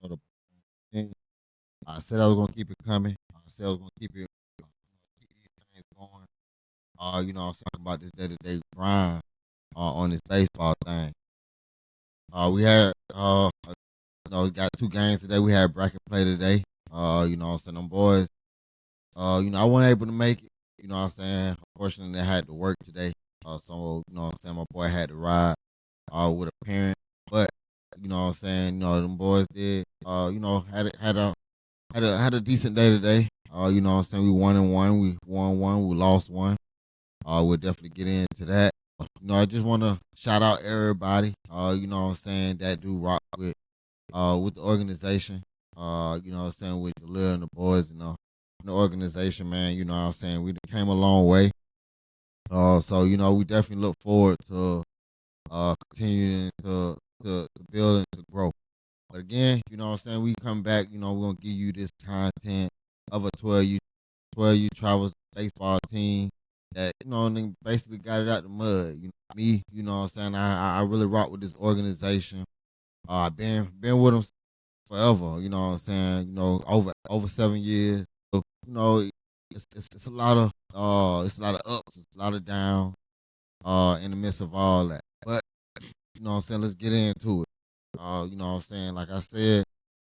the thing. I said I was gonna keep it coming. I said I was gonna keep it, keep these things going. I was talking about this day-to-day grind on this baseball thing. We had we got two games today. We had bracket play today. Them boys. I wasn't able to make it. Unfortunately, I had to work today. My boy had to ride with a parent. But, them boys did, had a decent day today. We won and one. We won one. We lost one. We'll definitely get into that. I just want to shout out everybody, that do rock with the organization. With Jalil and the boys, in the organization, man. We came a long way. We definitely look forward to continuing to build and to grow. But again, we come back, we're gonna give you this content of a 12U Travels baseball team that, and then basically got it out the mud. Me, I really rock with this organization. I've been with them forever, over 7 years. So, it's a lot of ups, it's a lot of downs in the midst of all that. But let's get into it. Like I said,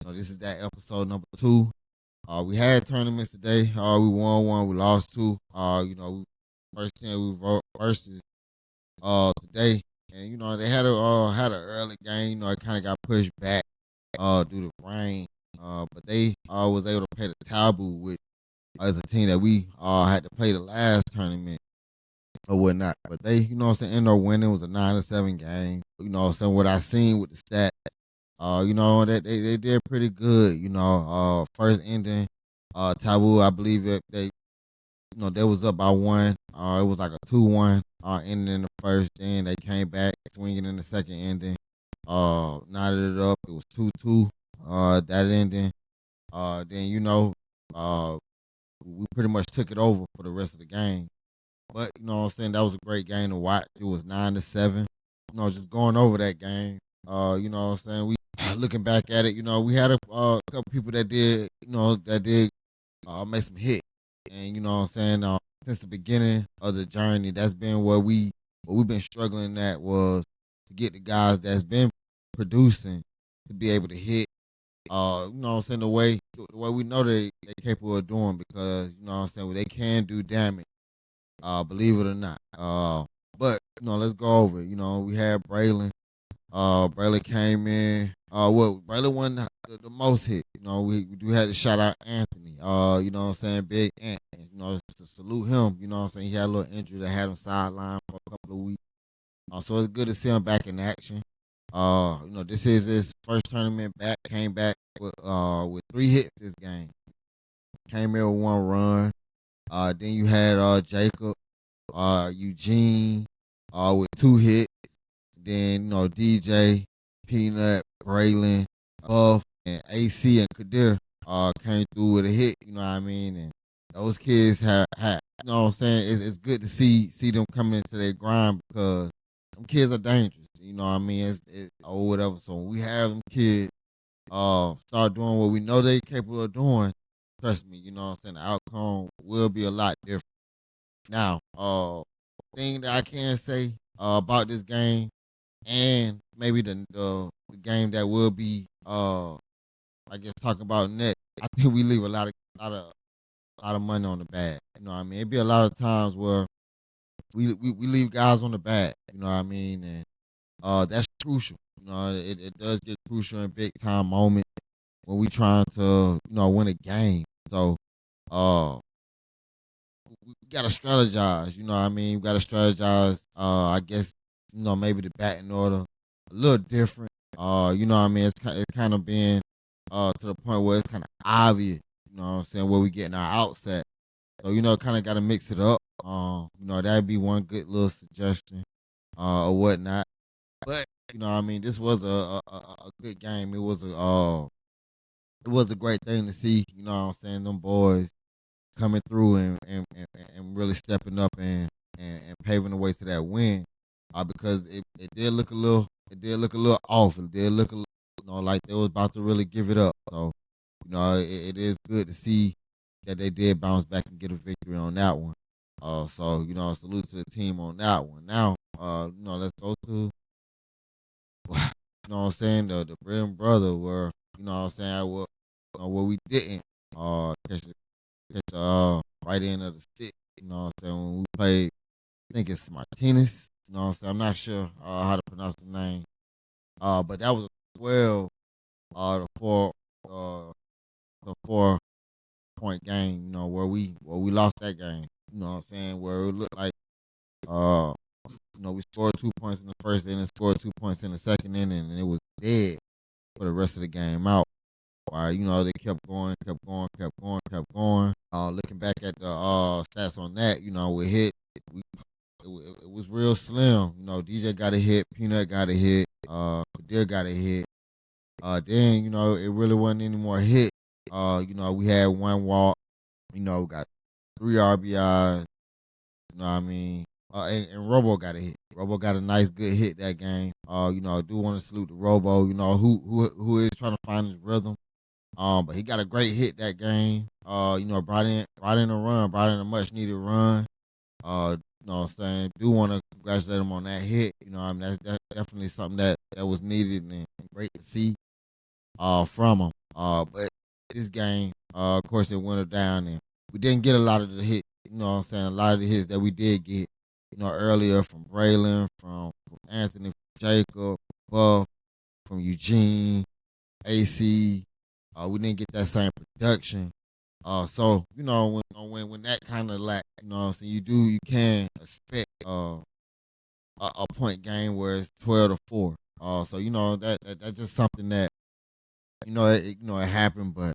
this is that episode number 2. We had tournaments today. We won one, we lost two. First team we vote versus today, and they had an early game. It kind of got pushed back due to rain. But they was able to play the Taboo, which as a team that we had to play the last tournament or whatnot. But they, ended up winning. It was a 9-7 game. What I seen with the stats, that they did pretty good. First ending, Taboo, I believe they was up by one. It was like a 2-1 ending in the first. Then they came back swinging in the second ending. Knotted it up. It was 2-2. That ending. Then we pretty much took it over for the rest of the game. But that was a great game to watch. It was 9-7. Just going over that game. We looking back at it. We had a couple people that did make some hits. And since the beginning of the journey, that's been what we've been struggling at, was to get the guys that's been producing to be able to hit. The way we know they capable of doing, because they can do damage. Believe it or not. But let's go over it. We had Braylon. Braylon came in. Braylon won the most hit. We do have to shout out Anthony. Big Ant. To salute him. He had a little injury that had him sidelined for a couple of weeks. So it's good to see him back in action. This is his first tournament back. Came back with 3 hits this game. Came in with 1 run. Then you had Jacob, Eugene, with 2 hits. Then DJ, Peanut, Braylon, Buff, and AC and Kadir came through with a hit. You know what I mean? And those kids had it's good to see them coming into their grind, because them kids are dangerous. Or whatever. So when we have them kids start doing what we know they capable of doing, trust me, the outcome will be a lot different. Now, thing that I can say about this game, and maybe the game that will be I guess talking about next, I think we leave a lot of money on the bag. It'd be a lot of times where we leave guys on the bag. And that's crucial. It does get crucial in big time moments when we trying to win a game. So we gotta strategize. We gotta strategize. I guess maybe the batting order a little different. It's kind of being to the point where it's kind of obvious. Where we getting our outset. So kind of got to mix it up. That'd be one good little suggestion or whatnot. But this was a good game. It was a great thing to see. Them boys coming through and really stepping up and paving the way to that win. Because it did look a little off. It did look like they was about to really give it up. So, it is good to see that they did bounce back and get a victory on that one. So, salute to the team on that one. Now, let's go to, the bread and brother where, where we didn't catch the right end of the stick. When we played, I think it's Martinez. I'm not sure how to pronounce the name. But that was a 12 the uh the 4 point game, where we lost that game. Where it looked like uh we scored 2 points in the first inning, scored 2 points in the second inning, and it was dead for the rest of the game out. They kept going, kept going, kept going, kept going. Looking back at the stats on that, we hit. It was real slim. DJ got a hit, Peanut got a hit, Kadir got a hit. Then it really wasn't any more hit. We had 1 walk. Got 3 RBIs. You know what I mean? And Robo got a hit. Robo got a nice, good hit that game. I do want to salute the Robo. Who is trying to find his rhythm. But he got a great hit that game. Brought in a run, brought in a much needed run. What I'm saying? Do want to congratulate him on that hit. That's definitely something that was needed and great to see from him. But this game, of course, it went down and we didn't get a lot of the hits. A lot of the hits that we did get, earlier from Braylon, from Anthony, from Jacob, Buff, from Eugene, AC. We didn't get that same production. So when that kind of lack, you can expect a point game where it's 12-4. So that's just something that it happened, but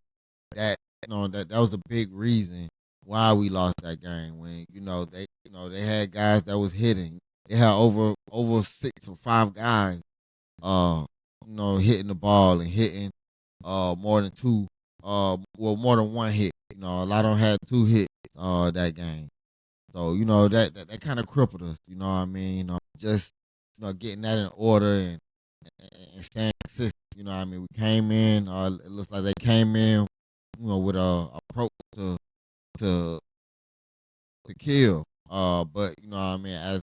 that was a big reason why we lost that game. When they had guys that was hitting. They had over 6 or 5 guys, hitting the ball and hitting more than 2, more than 1 hit. A lot of them had 2 hits that game. So that kind of crippled us. You know what I mean? Just getting that in order and staying consistent. We came in. It looks like they came in, with a approach to kill. But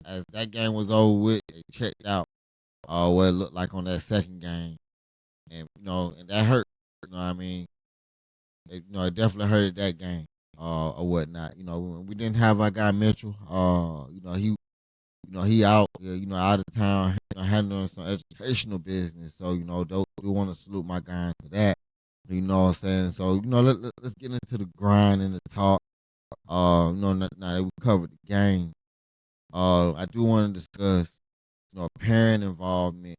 as that game was over with, they checked out what it looked like on that second game, and and that hurt. It definitely hurted that game, or whatnot. When we didn't have our guy Mitchell. He out, out of town, handling some educational business. So, we want to salute my guy for that. You know what I'm saying? So, let's get into the grind and the talk. Now that we covered the game, I do want to discuss, parent involvement,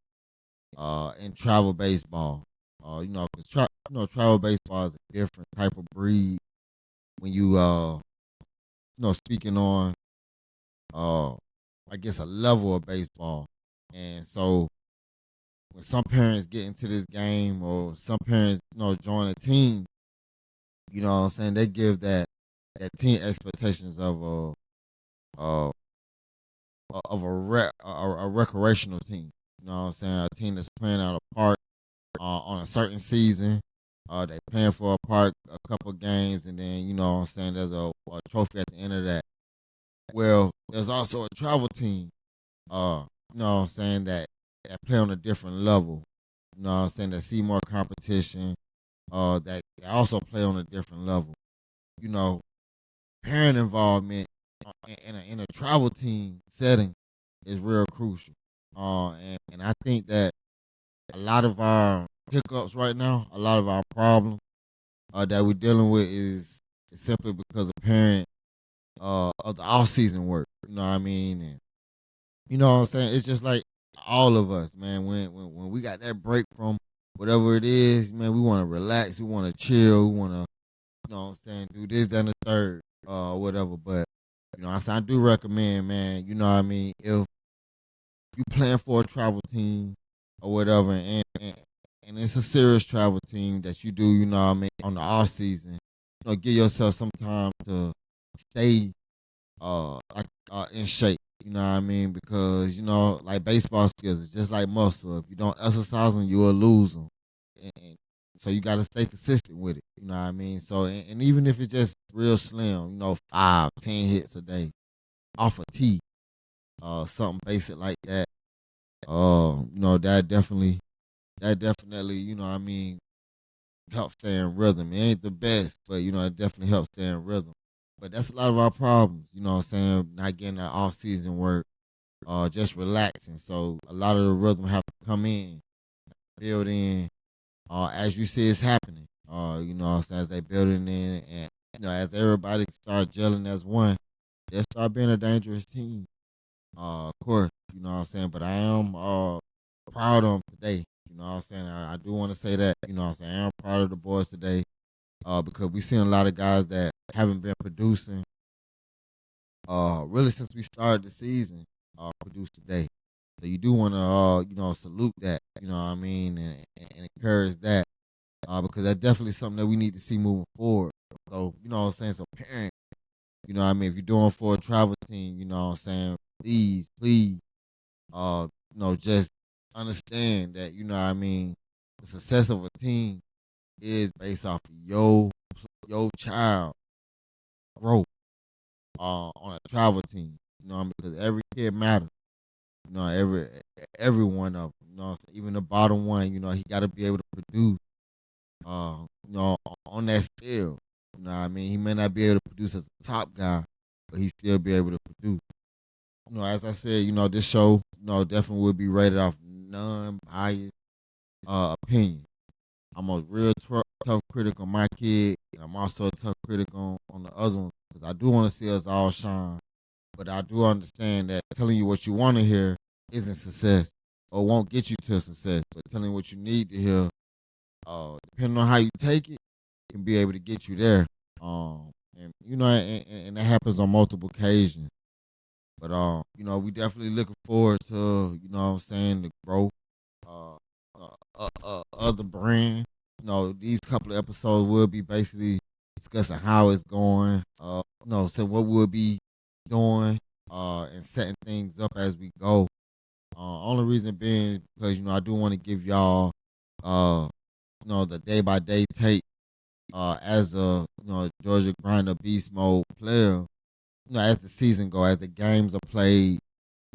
in travel baseball. Because travel baseball is a different type of breed when speaking on, I guess, a level of baseball. And so when some parents get into this game or some parents, join a team, what I'm saying, they give that team expectations of a recreational team. You know what I'm saying? A team that's playing out a park on a certain season. They playing for a park a couple games, and then what I'm saying, there's a trophy at the end of that. Well, there's also a travel team, what I'm saying, that play on a different level. What I'm saying, that see more competition, that also play on a different level. Parent involvement in a travel team setting is real crucial. And I think that a lot of our hiccups right now, a lot of our problems that we're dealing with is simply because of parent of the off season work. You know what I mean? And you know what I'm saying? It's just like all of us, man. When we got that break from whatever it is, man, we want to relax, we want to chill, we want to, what I'm saying, do this, that, and the third, whatever. But I do recommend, man. You know what I mean? If you plan for a travel team or whatever, and it's a serious travel team that you do, you know what I mean, on the off season, give yourself some time to stay in shape. You know what I mean? Because like baseball skills, it's just like muscle. If you don't exercise them, you will lose them. and so you got to stay consistent with it. You know what I mean? So, and even if it's just real slim, 5, 10 hits a day off a tee, something basic like that. That definitely, what I mean, helps stay in rhythm. It ain't the best, but it definitely helps stay in rhythm. But that's a lot of our problems, what I'm saying, not getting that off season work, just relaxing. So a lot of the rhythm have to come in, build in, as you see it's happening. What I'm saying, as they building in and as everybody start gelling as one, they start being a dangerous team. Of course, what I'm saying, but I am proud of them today. You know what I'm saying? I do want to say that, what I'm saying, I am proud of the boys today. Because we seen a lot of guys that haven't been producing really since we started the season produce today. So you do want to salute that, you know what I mean, and encourage that because that's definitely something that we need to see moving forward. So, you know what I'm saying? So parent, you know what I mean, if you're doing for a travel team, you know what I'm saying, please, just understand that, you know what I mean, the success of a team is based off of your child growth on a travel team. You know what I mean? Because every kid matters. Every one of them. Even the bottom one. He got to be able to produce. On that scale. You know what I mean? He may not be able to produce as a top guy, but he still be able to produce. As I said, this show, definitely will be rated off non-biased opinion. I'm a real tough critic on my kid, and I'm also a tough critic on the other ones because I do want to see us all shine. But I do understand that telling you what you want to hear isn't success or won't get you to success. But telling you what you need to hear, depending on how you take it, can be able to get you there. And that happens on multiple occasions. But we definitely looking forward to, what I'm saying, the growth of the brand. These couple of episodes will be basically discussing how it's going. So what we'll be doing, and setting things up as we go. Only reason being because I do want to give y'all, the day by day take, as a Georgia Grinder Beast Mode player. As the season go, as the games are played,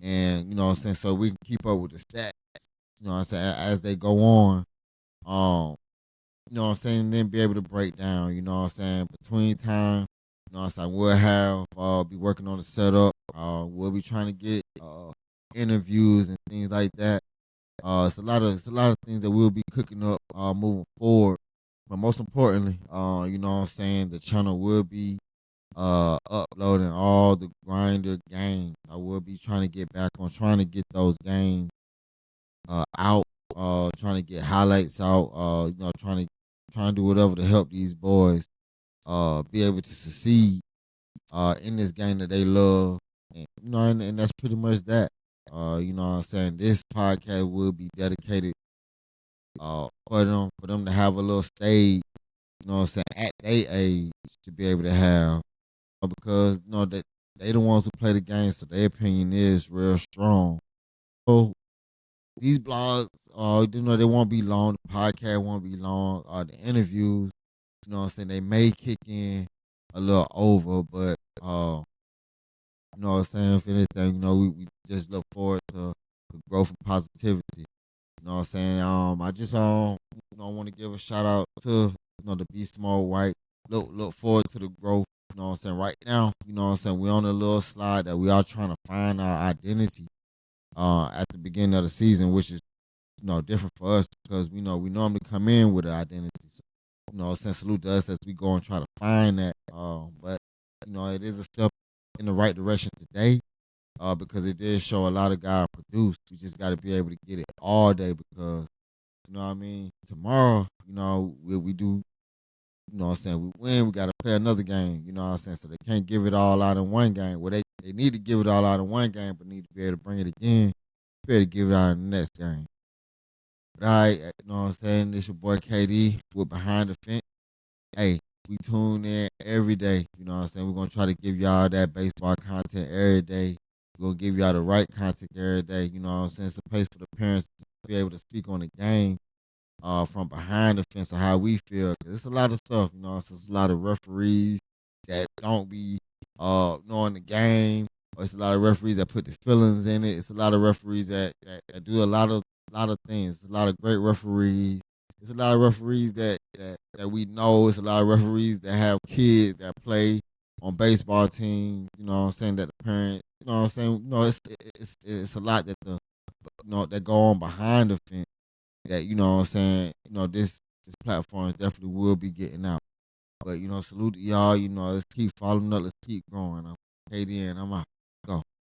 and what I'm saying, so we can keep up with the stats. What I'm saying, as they go on. What I'm saying, and then be able to break down, what I'm saying, between time, what I'm saying, we'll have be working on the setup. We'll be trying to get interviews and things like that. It's a lot of things that we'll be cooking up moving forward. But most importantly, what I'm saying, the channel will be uploading all the grinder games. I will be trying to get back on trying to get those games out, trying to get highlights out, trying to do whatever to help these boys be able to succeed in this game that they love. And that's pretty much that. You know what I'm saying? This podcast will be dedicated for them to have a little stage, you know what I'm saying, at their age to be able to have because that they the ones who play the game, so their opinion is real strong. So these blogs, they won't be long. The podcast won't be long. The interviews, you know what I'm saying, they may kick in a little over, but you know what I'm saying, if anything, we just look forward to growth and positivity. You know what I'm saying? I just want to give a shout out to the Beast Mode White. Look forward to the growth. You know what I'm saying? Right now, you know what I'm saying, we're on a little slide that we are trying to find our identity at the beginning of the season, which is different for us because we normally come in with an identity. So, saying salute to us as we go and try to find that. But it is a step in the right direction today. Because it did show a lot of guys produce. We just got to be able to get it all day because, you know what I mean? Tomorrow, we do, you know what I'm saying, we win, we got to play another game, you know what I'm saying? So they can't give it all out in one game. Well, they need to give it all out in one game, but need to be able to bring it again, be able to give it out in the next game. But all right, you know what I'm saying? This your boy KD with Behind the Fence. Hey, we tune in every day, you know what I'm saying? We're going to try to give y'all that baseball content every day. We're going to give y'all the right content every day. You know what I'm saying? It's a place for the parents to be able to speak on the game. from behind the fence of how we feel. 'Cause it's a lot of stuff, it's a lot of referees that don't be knowing the game. Or it's a lot of referees that put the feelings in it. It's a lot of referees that do a lot of things. It's a lot of great referees. It's a lot of referees that we know. It's a lot of referees that have kids that play on baseball teams. You know what I'm saying? That the parent, you know what I'm saying? It's a lot that that go on behind the fence that, you know what I'm saying, this platform definitely will be getting out. But, salute to y'all, let's keep following up, let's keep growing. I'm KD and I'm out.